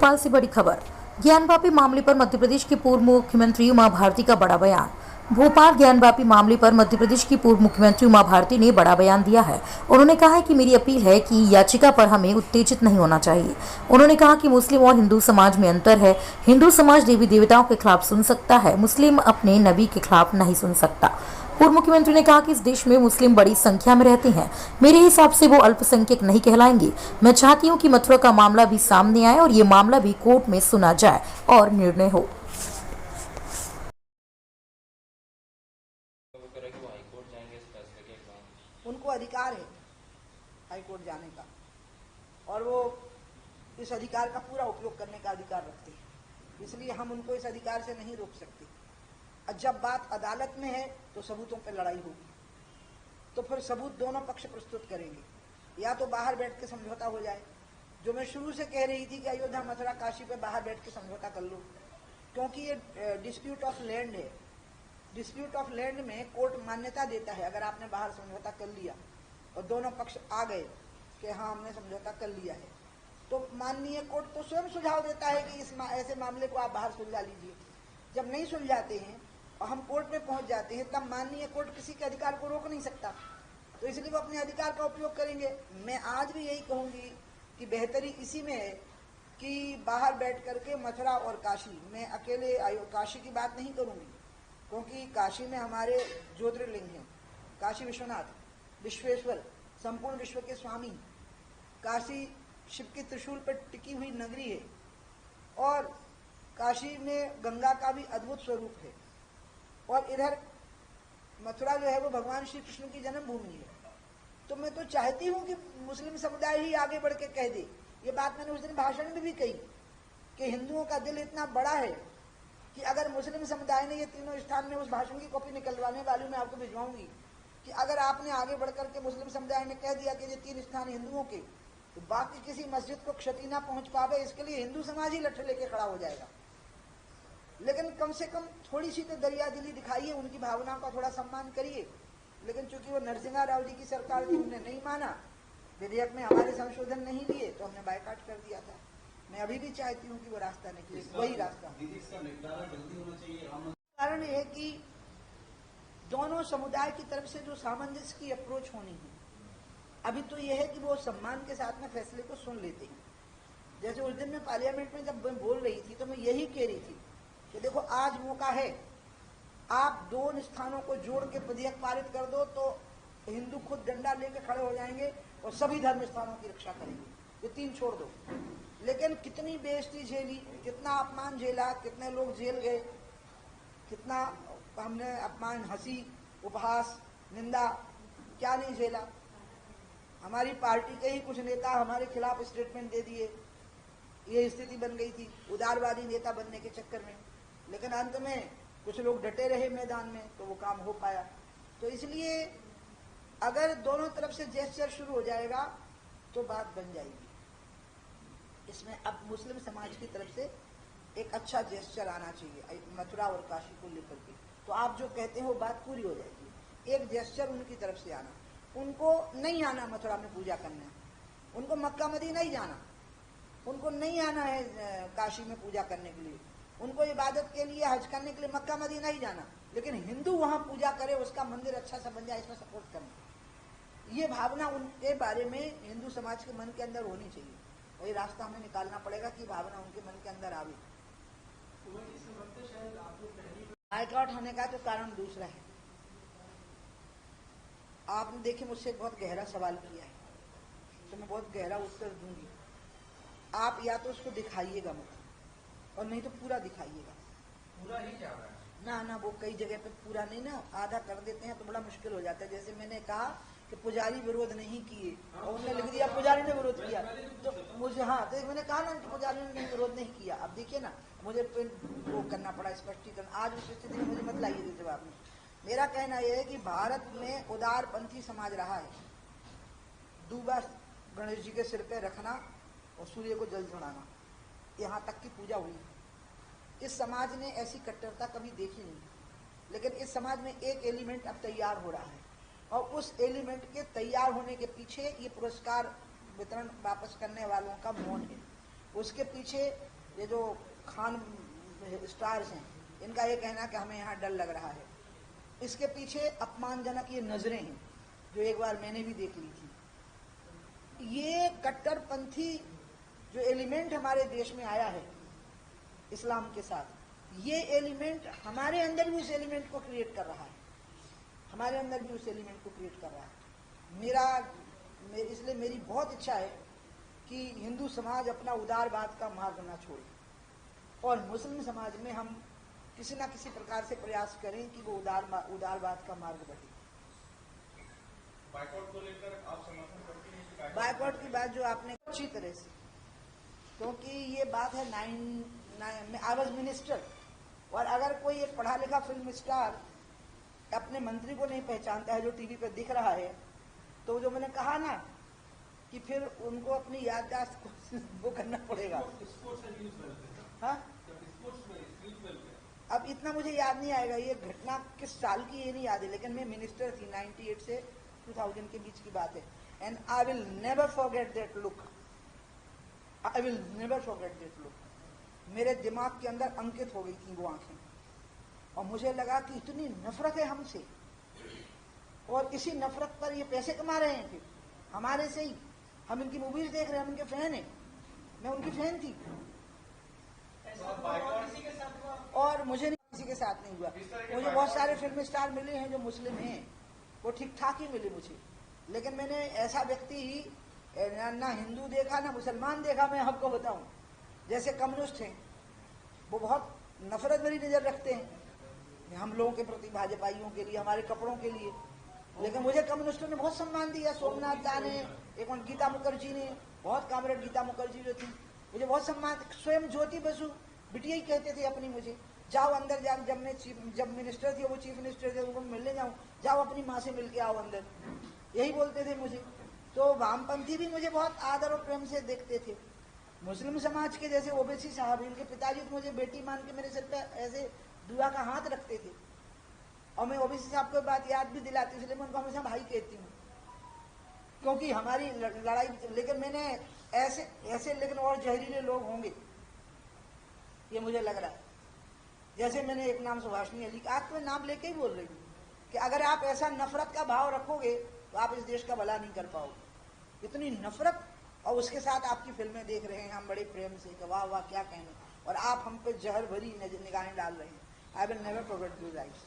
भोपाल से बड़ी खबर। ज्ञानवापी मामले पर मध्य प्रदेश के पूर्व मुख्यमंत्री उमा भारती का बड़ा बयान। भोपाल ज्ञानवापी मामले पर मध्य प्रदेश की पूर्व मुख्यमंत्री उमा भारती ने बड़ा बयान दिया है। उन्होंने कहा है कि मेरी अपील है कि याचिका पर हमें उत्तेजित नहीं होना चाहिए। उन्होंने कहा कि मुस्लिम और हिंदू समाज में अंतर है। हिंदू समाज देवी देवताओं के खिलाफ सुन सकता है, मुस्लिम अपने नबी के खिलाफ नहीं सुन सकता। पूर्व मुख्यमंत्री ने कहा कि इस देश में मुस्लिम बड़ी संख्या में रहते हैं। मेरे हिसाब से वो अल्पसंख्यक नहीं कहलाएंगे। मैं चाहती हूँ कि मथुरा का मामला भी सामने आए और ये मामला भी कोर्ट में सुना जाए और निर्णय हो। उनको अधिकार है हाईकोर्ट जाने का और वो इस अधिकार का पूरा उपयोग करने का अधिकार रखते हैं, इसलिए हम उनको इस अधिकार से नहीं रोक सकते। और जब बात अदालत में है तो सबूतों पर लड़ाई होगी, तो फिर सबूत दोनों पक्ष प्रस्तुत करेंगे, या तो बाहर बैठ के समझौता हो जाए, जो मैं शुरू से कह रही थी कि अयोध्या मथुरा काशी पे बाहर बैठ के समझौता कर लो, क्योंकि ये डिस्प्यूट ऑफ लैंड है। डिस्प्यूट ऑफ लैंड में कोर्ट मान्यता देता है अगर आपने बाहर समझौता कर लिया और दोनों पक्ष आ गए कि हाँ हमने समझौता कर लिया है, तो माननीय कोर्ट तो स्वयं सुझाव देता है कि ऐसे मामले को आप बाहर सुलझा लीजिए। जब नहीं सुलझाते हैं और हम कोर्ट में पहुंच जाते हैं तब माननीय कोर्ट किसी के अधिकार को रोक नहीं सकता, तो इसलिए वो अपने अधिकार का उपयोग करेंगे। मैं आज भी यही कहूंगी कि बेहतरी इसी में है कि बाहर बैठ करके मथुरा और काशी, मैं अकेले काशी की बात नहीं करूंगी क्योंकि काशी में हमारे ज्योतिर्लिंग हैं, काशी विश्वनाथ, विश्वेश्वर, संपूर्ण विश्व के स्वामी। काशी शिव के त्रिशूल पर टिकी हुई नगरी है और काशी में गंगा का भी अद्भुत स्वरूप है, और इधर मथुरा जो है वो भगवान श्री कृष्ण की जन्मभूमि है। तो मैं तो चाहती हूँ कि मुस्लिम समुदाय ही आगे बढ़ के कह दे। ये बात मैंने उस दिन भाषण में भी कही कि हिंदुओं का दिल इतना बड़ा है कि अगर मुस्लिम समुदाय ने ये तीनों स्थान में, उस भाषण की कॉपी निकलवाने वाली मैं आपको भिजवाऊंगी, कि अगर आपने आगे बढ़कर के मुस्लिम समुदाय ने कह दिया कि ये 3 स्थान हिंदुओं के, तो बाकी किसी मस्जिद को क्षति ना पहुंच पावे, इसके लिए हिंदू समाज ही लट्ठे लेके खड़ा हो जाएगा। लेकिन कम से कम थोड़ी सी तो दरिया दिली दिखाइए, उनकी भावनाओं का थोड़ा सम्मान करिए। लेकिन चूंकि वो नरसिम्हा राव जी की सरकार थी, उन्होंने नहीं माना, विधेयक में हमारे संशोधन नहीं लिए, तो हमने बायकॉट कर दिया था। मैं अभी भी चाहती हूँ कि वो रास्ता निकले, वही रास्ता। कारण है कि दोनों समुदाय की तरफ से जो सामंजस्य की अप्रोच होनी है, अभी तो यह है कि वो सम्मान के साथ में फैसले को सुन लेते हैं। जैसे उस दिन में पार्लियामेंट में जब मैं बोल रही थी तो मैं यही कह रही थी कि देखो आज मौका है, आप 2 स्थानों को जोड़ के विधेयक पारित कर दो तो हिंदू खुद डंडा लेके खड़े हो जाएंगे और सभी धर्म स्थानों की रक्षा करेंगे। ये 3 छोड़ दो। लेकिन कितनी बेइज्जती झेली, कितना अपमान झेला, कितने लोग जेल गए, कितना हमने अपमान, हंसी, उपहास, निंदा, क्या नहीं झेला। हमारी पार्टी के ही कुछ नेता हमारे खिलाफ स्टेटमेंट दे दिए, ये स्थिति बन गई थी उदारवादी नेता बनने के चक्कर में। लेकिन अंत में कुछ लोग डटे रहे मैदान में, तो वो काम हो पाया। तो इसलिए अगर दोनों तरफ से जेस्चर शुरू हो जाएगा तो बात बन जाएगी। इसमें अब मुस्लिम समाज की तरफ से एक अच्छा जेस्चर आना चाहिए मथुरा और काशी को लेकर के, तो आप जो कहते हैं वो बात पूरी हो जाएगी। एक जेस्चर उनकी तरफ से आना, उनको नहीं आना मथुरा में पूजा करना, उनको मक्का मदीना ही जाना, उनको नहीं आना है काशी में पूजा करने के लिए, उनको इबादत के लिए, हज करने के लिए मक्का मदीना ही जाना, लेकिन हिंदू वहां पूजा करे, उसका मंदिर अच्छा सा बन जाए, इसमें सपोर्ट करना। ये भावना उनके बारे में हिंदू समाज के मन के अंदर होनी चाहिए, और ये रास्ता हमें निकालना पड़ेगा कि भावना उनके मन के अंदर आवे। बायकॉट होने का तो कारण दूसरा है। आपने देखिए मुझसे बहुत गहरा सवाल किया है, तो मैं बहुत गहरा उत्तर दूंगी। आप या तो उसको दिखाइएगा मत, और नहीं तो पूरा दिखाइएगा। पूरा ही क्या है? ना वो कई जगह पे पूरा नहीं ना, आधा कर देते हैं तो बड़ा मुश्किल हो जाता है। जैसे मैंने कहा कि पुजारी विरोध नहीं किए और उन्होंने लिख दिया पुजारी ने विरोध किया, तो मुझे तो मैंने कहा ना कि पुजारी ने विरोध नहीं किया। अब देखिए ना, मुझे वो करना पड़ा स्पष्टीकरण। आज उस स्थिति में मुझे मत लाइए जवाब में। मेरा कहना यह है कि भारत में उदारपंथी समाज रहा है। दूबा गणेश जी के सिर पे रखना और सूर्य को जल चढ़ाना, यहाँ तक की पूजा हुई। इस समाज ने ऐसी कट्टरता कभी देखी नहीं, लेकिन इस समाज में एक एलिमेंट अब तैयार हो रहा है, और उस एलिमेंट के तैयार होने के पीछे ये पुरस्कार वितरण वापस करने वालों का मौन है। उसके पीछे ये जो खान स्टार्स हैं, इनका ये कहना कि हमें यहाँ डर लग रहा है। इसके पीछे अपमानजनक ये नजरें हैं जो एक बार मैंने भी देख ली थी। ये कट्टरपंथी जो एलिमेंट हमारे देश में आया है इस्लाम के साथ, ये एलिमेंट हमारे अंदर भी उस एलिमेंट को क्रिएट कर रहा है, हमारे अंदर भी उस एलिमेंट को क्रिएट कर रहा है। इसलिए मेरी बहुत इच्छा है कि हिंदू समाज अपना उदारवाद का मार्ग ना छोड़े और मुस्लिम समाज में हम किसी न किसी प्रकार से प्रयास करें कि वो उदारवाद का मार्ग बढ़े। बाइकआउट को लेकर आप समर्थन करते हैं? बाइकआउट की बात जो आपने अच्छी तरह से, क्योंकि ये बात है आई वॉज मिनिस्टर, और अगर कोई एक पढ़ा लिखा फिल्म स्टार अपने मंत्री को नहीं पहचानता है जो टीवी पे दिख रहा है, तो जो मैंने कहा ना कि फिर उनको अपनी याददाश्त को वो करना पड़ेगा। हाँ, अब इतना मुझे याद नहीं आएगा ये घटना किस साल की, ये नहीं याद है, लेकिन मैं मिनिस्टर थी 98 से 2000 के बीच की बात है। And I will never forget that look, I will never forget that look. मेरे दिमाग के अंदर अंकित हो गई थी वो आंखें, और मुझे लगा कि इतनी नफरत है हमसे, और इसी नफरत पर ये पैसे कमा रहे हैं फिर हमारे से ही। हम इनकी मूवीज देख रहे हैं, हम इनके फैन हैं, मैं उनकी फैन थी, और मुझे किसी के साथ नहीं हुआ। मुझे बहुत सारे फिल्म स्टार मिले हैं जो मुस्लिम हैं, वो ठीक ठाक ही मिले मुझे, लेकिन मैंने ऐसा व्यक्ति ना हिंदू देखा ना मुसलमान देखा। मैं आपको बताऊं, जैसे कम्युनिस्ट हैं वो बहुत नफरत भरी नजर रखते हैं हम लोगों के प्रति, भाजपाइयों के लिए, हमारे कपड़ों के लिए, लेकिन मुझे कम्युनिस्टों ने बहुत सम्मान दिया। सोमनाथ दा ने, एक गीता मुखर्जी ने, बहुत कामरेड गीता मुखर्जी जो थी, मुझे बहुत सम्मान। स्वयं ज्योति बसु बिटिया ही कहते थे अपनी मुझे, जाओ अंदर जाओ, जब मिनिस्टर थे वो चीफ मिनिस्टर थे, उनको मिलने जाऊं, जाओ अपनी माँ से मिल के आओ अंदर, यही बोलते थे मुझे। तो वामपंथी भी मुझे बहुत आदर और प्रेम से देखते थे। मुस्लिम समाज के जैसे ओवैसी साहब, इनके पिताजी तो मुझे बेटी मान के मेरे सिर पे ऐसे दुआ का हाथ रखते थे, और मैं ओवैसी साहब को बात याद भी दिलाती, इसलिए मैं उनको हमेशा भाई कहती हूँ, क्योंकि हमारी लड़ाई। लेकिन मैंने ऐसे लेकिन और जहरीले लोग होंगे ये मुझे लग रहा है। जैसे मैंने एक नाम सुभाषनी अली का, आज तो मैं नाम लेके ही बोल रही हूँ कि अगर आप ऐसा नफरत का भाव रखोगे तो आप इस देश का भला नहीं कर पाओगे। इतनी नफरत, और उसके साथ आपकी फिल्में देख रहे हैं हम बड़े प्रेम से कि वाह वाह क्या कहने, और आप हम पे जहर भरी निगाहें डाल रहे हैं। I will never forget your rights.